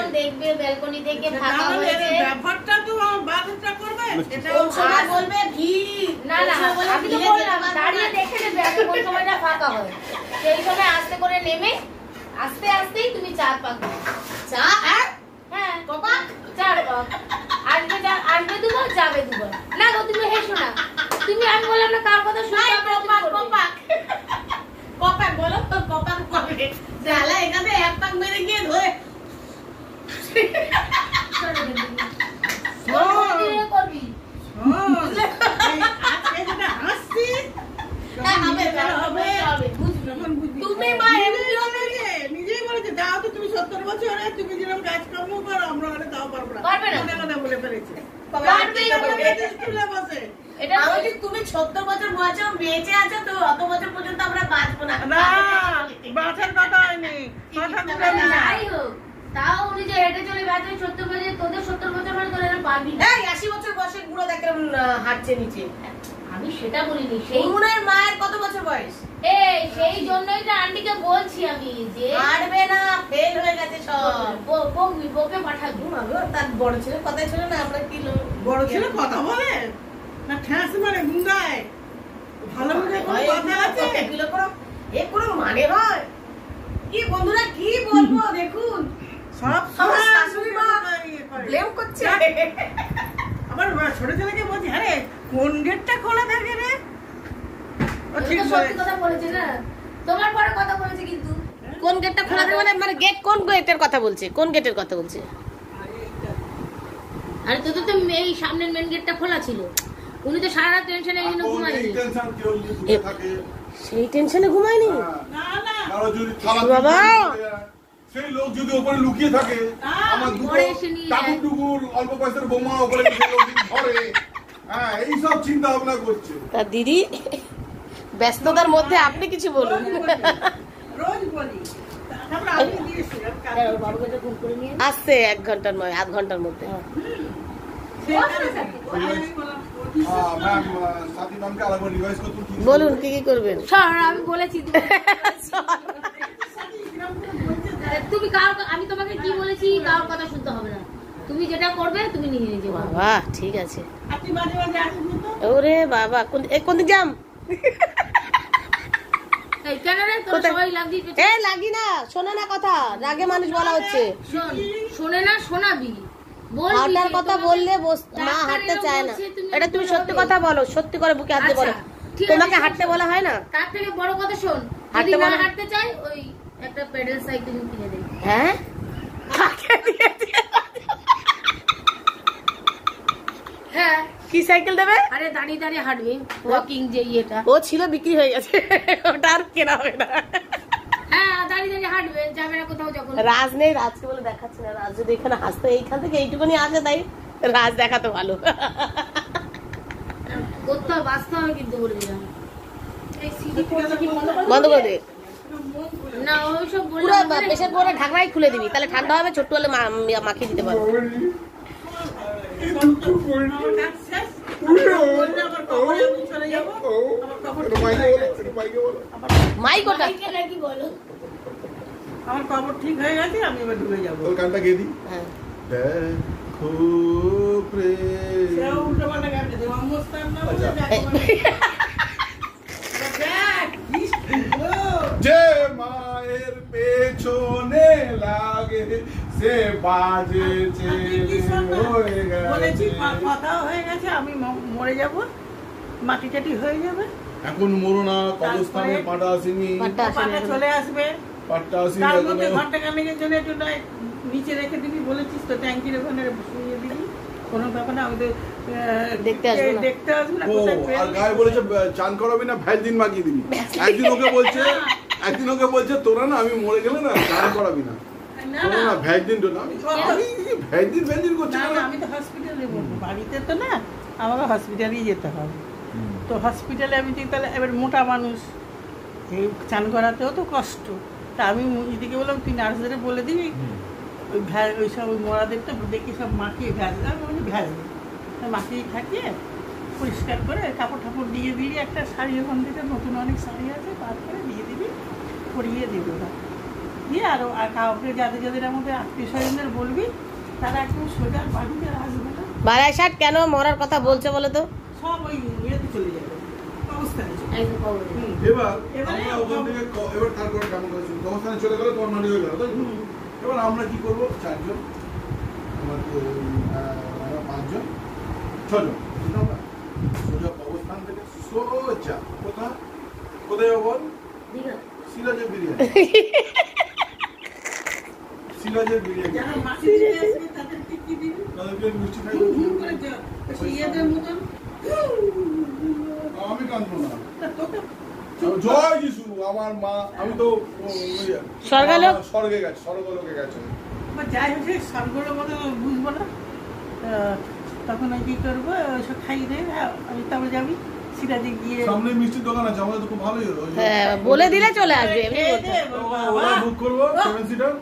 যখন দেখবে ব্যালকনি থেকে ফাঁকা হয়েছে ব্যাপারটা তো বাজারটা করবে এটা আর বলবে ভিড় না না আমি তো বললাম দাঁড়িয়ে দেখে নেবে আগে কোন সময়টা ফাঁকা হয় সেই সময় আস্তে করে নেমে আস্তে আস্তেই তুমি চা পাবে চা হ্যাঁ কপাক চার পাক আসবে দুবার যাবে দুবার না গো তুমি হেসো না তুমি আমি বললাম না কার কথা শুনতে কপাক কপাক কপাক বলো তো কপাক করবে জালা এখানে এক পাক মেরে গিয়ে ধরে করবি তুমি মা নিজেই বলেছে দাও তো তুমি 70 বছরে তুমি যেরকম কাজ কর্ম করো আমরা ওটা দাও পারবো না কথা বলে ফেলেছে তুমি 70 বছর বয়সে বেঁচে আছো তো অত বছর পর্যন্ত আমরা বাঁচবো না বাঁচার কথা হয়নি তাও উনি যে হেঁটে চলে বাঁচবে 70 বছর তোদের 70 বছর মানে তোরা পারবি না 80 বছর বয়সে বুড়ো দেখে হাঁটছে নিচে আমি সেটা বলিনি সেই উনার মায়ের কত বছর বয়স এই সেই জন্যই তো আন্টিকে বলছি আমি যে হাঁটবে না ফেল হয়ে গেছে সব বকবি বকে পাঠাবো মাগো তার বড় ছেলে কথা ছিল না আমরা কি বড় ছেলে কথা বলে না ঠ্যাস মানে গুঙ্গায় ভালো করে কথা আছে এগুলো করো এ কোনো মানে হয় কি বন্ধুরা কি বলবো দেখুন সব শাশুড়ি মা ব্লেম করছে আমার ছোট ছেলেকে বলছি আরে কোন গেটটা খোলা থাকে রে ও ঠিক সত্যি কথা বলেছে না তোমার বড় কথা বলেছে কিন্তু কোন গেটটা খোলা থাকে মানে গেট কোন গেটের কথা বলছে কোন গেটের কথা বলছে আরে তো এই সামনের মেন গেটটা খোলা ছিল উনি তো সারা রাত টেনশনে এই জন্য ঘুমায়নি সেই টেনশনে ঘুমায়নি না না কারো যদি থালা বাবা সেই লোক যদি উপরে লুকিয়ে থাকে আমার দুটো টাকুটুকুর অল্প পয়সার বোমা উপরে ধরে হ্যাঁ এই সব চিন্তা ভাবনা করছে তা দিদি ব্যস্ততার মধ্যে আপনি কিছু বলুন রোজ বলি আমরা আমি দিয়েছি আসছে 1 ঘন্টার নয় আধ ঘন্টার মধ্যে বলুন কি কি করবেন আমি বলেছি তুমি আমি তোমাকে কি বলেছি কারোর কথা শুনতে হবে না তুমি যেটা করবে তুমি নিজে নিজে বাবা ঠিক আছে ওরে বাবা কোন দিক যাম লাগি না শোনে না কথা রাগে মানুষ বলা হচ্ছে শোনে না শোনাবি হাঁটার কথা বললে মা হাঁটতে চায় না এটা তুমি সত্যি কথা বলো সত্যি করে বুকে হাত দিয়ে বলো তোমাকে হাঁটতে বলা হয় না তার থেকে বড় কথা শোন যদি না হাঁটতে চাই ওই একটা পেডেল সাইকেল কিনে দেই হ্যাঁ হ্যাঁ কি সাইকেল দেবে আরে দাঁড়িয়ে দাঁড়িয়ে হাঁটবে ওয়াকিং যে এটা ও ছিল বিক্রি হয়ে গেছে ওটা আর কেনা হবে না হ্যাঁ দাঁড়িয়ে দাঁড়িয়ে হাঁটবে যাবে না কোথাও যখন রাজ নেই রাজকে বলে দেখাচ্ছে না রাজ যদি এখানে হাসতে এইখান থেকে এইটুকুনি আসে তাই রাজ দেখাতো ভালো করতে বাঁচতে হবে কিন্তু বলে দিলাম বন্ধ করে দে না ওইসব পুরো প্রেসার কুকারের ঢাকনাই খুলে দিবি তাহলে ঠান্ডা হবে ছোট্ট হলে মাখিয়ে দিতে পারবে মাইকোটা কি বলো আমার খবর ঠিক হয়ে গেছে আমি এবার ঢুকে যাবো ওই গানটা গেয়ে দিই দেখো প্রেম উল্টো পাল্টা গান দিতে অমস্তান না বলে যে মায়ের পেছনে লাগে সে বাজে বলেছি কথা হয়ে গেছে আমি মরে যাব মাটি টাটি হয়ে যাবে এখন মরো না কবরস্থানে পাটা আসেনি পাটা চলে আসবে পাটা আসেনি তার মধ্যে ঘন্টা খানেকের জন্য একটু নিচে রেখে দিবি বলেছিস তো ট্যাঙ্কির ওখানে শুয়ে দিবি কোনো ব্যাপার না আমাদের দেখতে আসবে না আর গায়ে বলেছে চান করাবি না ভ্যাকসিন মাখিয়ে দিবি একদিন ওকে বলছে তোরা না আমি মরে গেলে না চান করাবি না না ভ্যাকসিন তো না আমি ভ্যাকসিন করছি না আমি তো হসপিটালে বলবো বাড়িতে তো না আমাকে হসপিটালেই যেতে হবে তো হসপিটালে আমি তাহলে এবার মোটা মানুষ এই চান করাতেও তো কষ্ট তা আমি দিদিকে বললাম তুই নার্সদের বলে দিবি ওই সব ওই মরাদের তো দেখি সব মাখিয়ে ভ্যাজলে আমি বলি ভ্যাজলে মাখিয়ে থাকিয়ে পরিষ্কার করে কাপড় ঠাপড় দিয়ে দিয়ে একটা শাড়ি ওখান থেকে নতুন অনেক শাড়ি আছে বার করে দিয়ে দিবি পরিয়ে দিবি ওরা দিয়ে আর কাউকে যাদের আমাদের আত্মীয় স্বজনদের বলবি, তারা একদম সোজা বাড়িতে আসবে না। বারাসাত কেন মরার কথা বলছে বলো তো? সব ওই ইয়েতে চলে যাবে, অবস্থানে চলে যাবে। এবার আমরা ওখান থেকে এবার তারপরে কেমন করে অবস্থানে চলে গেলে তোমার মাটি হয়ে গেল, তাই তো? এবার আমরা কি করবো? 4 জন, আমরা 5 জন, 6 জন, আমরা সোজা অবস্থান থেকে সোজা কোথায় যাবো? সিরাজের বিরিয়ানি। সিরাজের বিরিয়ানি। যারা মাসি দিতে আসবে তাদেরকে কি দিবি? তাদেরকে মিষ্টি খাই। করে ইয়েদের মতন আমি কাঁদবো না। তোকে জয় যিশু, আমার মা, আমি তো স্বর্গলোক? স্বর্গে গেছে, স্বর্গলোকে গেছে। যাই হচ্ছে সবগুলো মতো বুঝবো না, তখন ওই কি করবো, ওইসব খাইয়ে দেবে, আমি তারপরে যাবি সিরাজে গিয়ে। সামনে মিষ্টির দোকান আছে, আমাদের তো খুব ভালোই হলো। হ্যাঁ, বলে দিলে চলে আসবে, এমনি বলতে। ওলা বুক করবো 7 সিটার,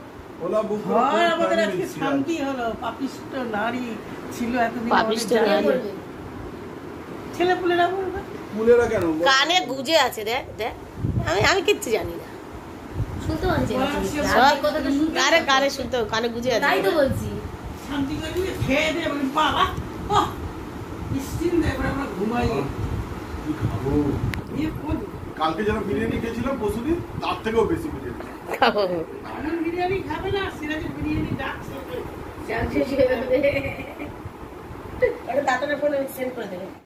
ওলা বুক করবো। আমাদের আজকে শান্তি হলো। পাপিষ্ট নারী ছিল এতদিন, পাপিষ্ট নারী। ছেলেপুলেরা বলবে। ফুলেরা কেন? কানে গুজে আছে, দেখ দেখ, আমি কিচ্ছু জানি না। শুনতে পাচ্ছি না। সব এই কথাটা শুনতে কানে শুনতে, কানে গুজে আছে। তাই তো বলছি। শান্তি করে দিয়ে খেয়ে দিয়ে বলি বাবা নিশ্চিন্তে এবার আমরা ঘুমাই। কি খাবো? দিয়ে কোন কালকে যারা বিরিয়ানি খেয়েছিলাম পরশুদিন, তার থেকেও বেশি বিরিয়ানি খাবো। আমার বিরিয়ানি খাবে না, সিরাজের বিরিয়ানি ডাকছে। ওটা দাঁতনের ফোনে সেন্ড করে দেবে।